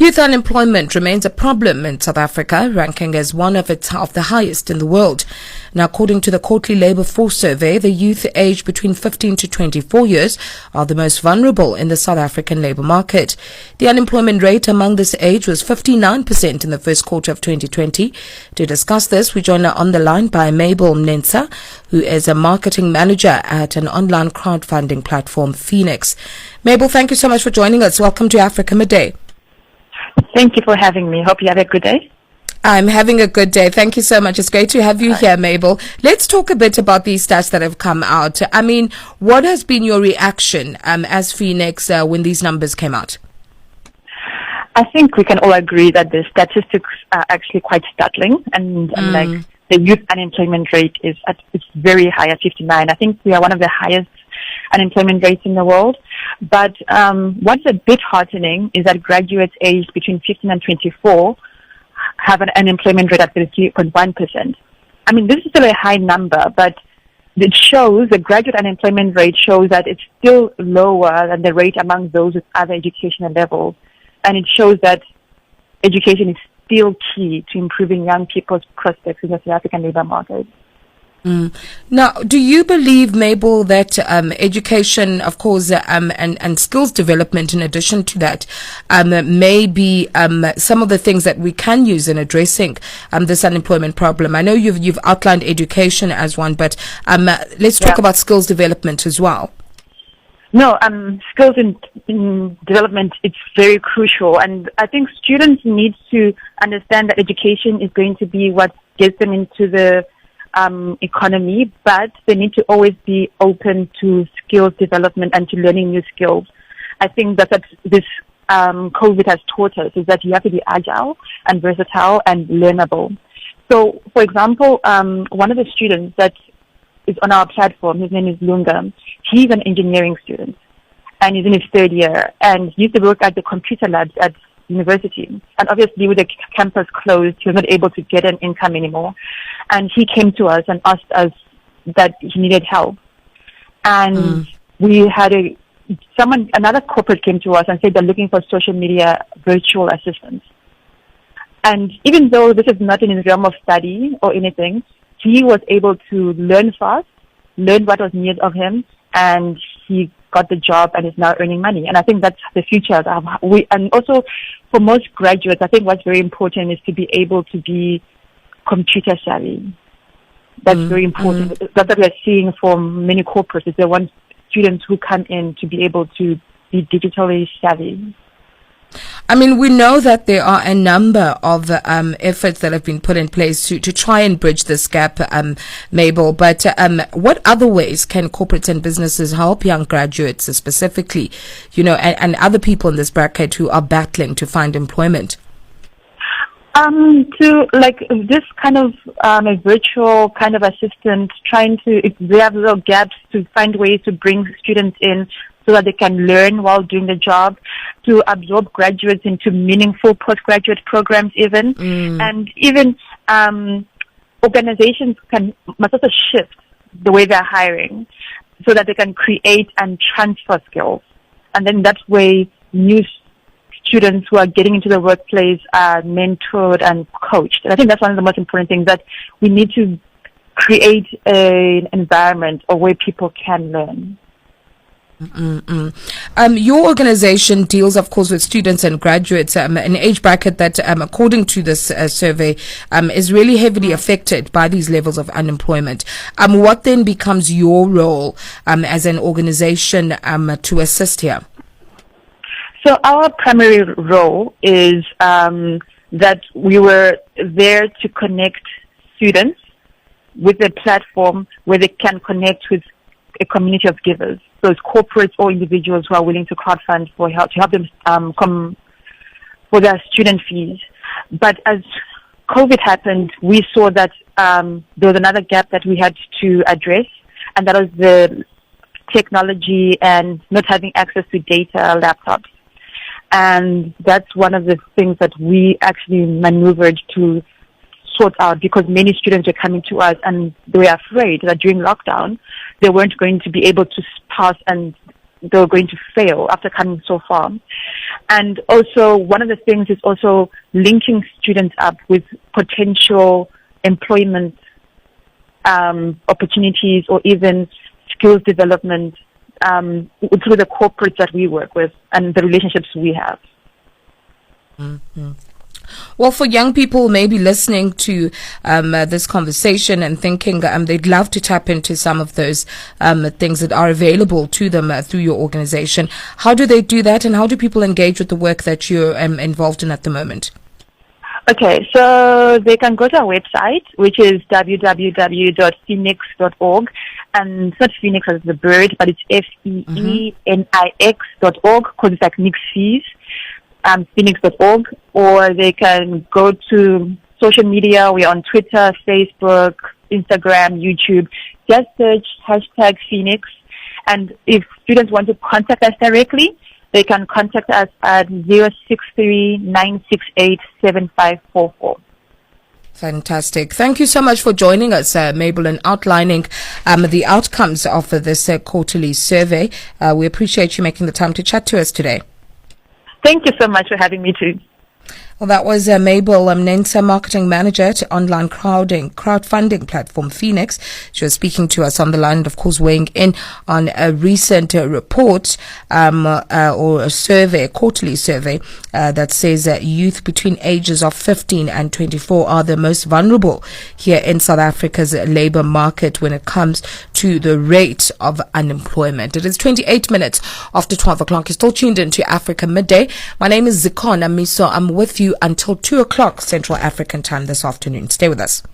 Youth unemployment remains a problem in South Africa, ranking as one of the highest in the world. Now, according to the quarterly labour force survey, the youth aged between 15 to 24 years are the most vulnerable in the South African labour market. The unemployment rate among this age was 59% in the first quarter of 2020. To discuss this, we join on the line by Mabel Mnensa, who is a marketing manager at an online crowdfunding platform, Phoenix. Mabel, thank you so much for joining us. Welcome to Africa Midday. Thank you for having me. Hope you have a good day. I'm having a good day. Thank you so much. It's great to have you here, Mabel. Let's talk a bit about these stats that have come out. I mean, what has been your reaction as Phoenix when these numbers came out? I think we can all agree that the statistics are actually quite startling, and like the youth unemployment rate is it's very high at 59. I think we are one of the highest unemployment rates in the world. But what's a bit heartening is that graduates aged between 15 and 24 have an unemployment rate at 33.1%. I mean, this is still a high number, but it shows, the graduate unemployment rate shows that it's still lower than the rate among those with other educational levels. And it shows that education is still key to improving young people's prospects in the South African labor market. Now, do you believe, Mabel, that education, of course, and skills development in addition to that, may be some of the things that we can use in addressing this unemployment problem? I know you've outlined education as one, but let's talk about skills development as well. No, skills in development, it's very crucial. And I think students need to understand that education is going to be what gets them into the economy, but they need to always be open to skills development and to learning new skills. I think that's what this COVID has taught us, is that you have to be agile and versatile and learnable. So, for example, one of the students that is on our platform, his name is Lunga. He's an engineering student, and he's in his third year, and he used to work at the computer labs at university. And obviously with the campus closed, he was not able to get an income anymore. And he came to us and asked us that he needed help. And we had another corporate came to us and said they're looking for social media virtual assistants. And even though this is not in his realm of study or anything, he was able to learn fast, learn what was needed of him, and he got the job and is now earning money. And I think that's the future. And also for most graduates, I think what's very important is to be able to be computer savvy. That's very important. That's what we're seeing from many corporates, is they want students who come in to be able to be digitally savvy. I mean, we know that there are a number of efforts that have been put in place to try and bridge this gap, Mabel. But what other ways can corporates and businesses help young graduates specifically, and other people in this bracket who are battling to find employment? To like this kind of a virtual kind of assistant, if they have little gaps, to find ways to bring students in so that they can learn while doing the job, to absorb graduates into meaningful postgraduate programs even. And even organizations must also shift the way they're hiring so that they can create and transfer skills. And then that way new students who are getting into the workplace are mentored and coached. And I think that's one of the most important things, that we need to create an environment where people can learn. Your organization deals, of course, with students and graduates, an age bracket that, according to this survey, is really heavily affected by these levels of unemployment. What then becomes your role as an organization to assist here? So our primary role is that we were there to connect students with a platform where they can connect with a community of givers. So it's corporates or individuals who are willing to crowdfund to help them come for their student fees. But as COVID happened, we saw that there was another gap that we had to address, and that was the technology and not having access to data laptops. And that's one of the things that we actually maneuvered to sort out, because many students were coming to us and they were afraid that during lockdown they weren't going to be able to pass and they were going to fail after coming so far. And also, one of the things is also linking students up with potential employment opportunities or even skills development through the corporates that we work with and the relationships we have. Mm-hmm. Well, for young people maybe listening to this conversation and thinking they'd love to tap into some of those things that are available to them through your organization, how do they do that, and how do people engage with the work that you're involved in at the moment? Okay, so they can go to our website, which is www.phoenix.org. And it's not Phoenix as the bird, but it's FEENIX.org, because it's like Nick's fees. Phoenix.org, or they can go to social media. We're on Twitter, Facebook, Instagram, YouTube. Just search #Phoenix. And if students want to contact us directly, they can contact us at 063-968-7544. Fantastic. Thank you so much for joining us, Mabel, and outlining the outcomes of this quarterly survey. We appreciate you making the time to chat to us today. Thank you so much for having me too. Well, that was Mabel Mnensa, marketing manager to online crowdfunding platform Phoenix. She was speaking to us on the line and, of course, weighing in on a recent report or a survey, a quarterly survey that says that youth between ages of 15 and 24 are the most vulnerable here in South Africa's labour market when it comes to the rate of unemployment. It is 28 minutes after 12 o'clock. You're still tuned into Africa Midday. My name is Zikona Miso. I'm with you until 2 o'clock Central African time this afternoon. Stay with us.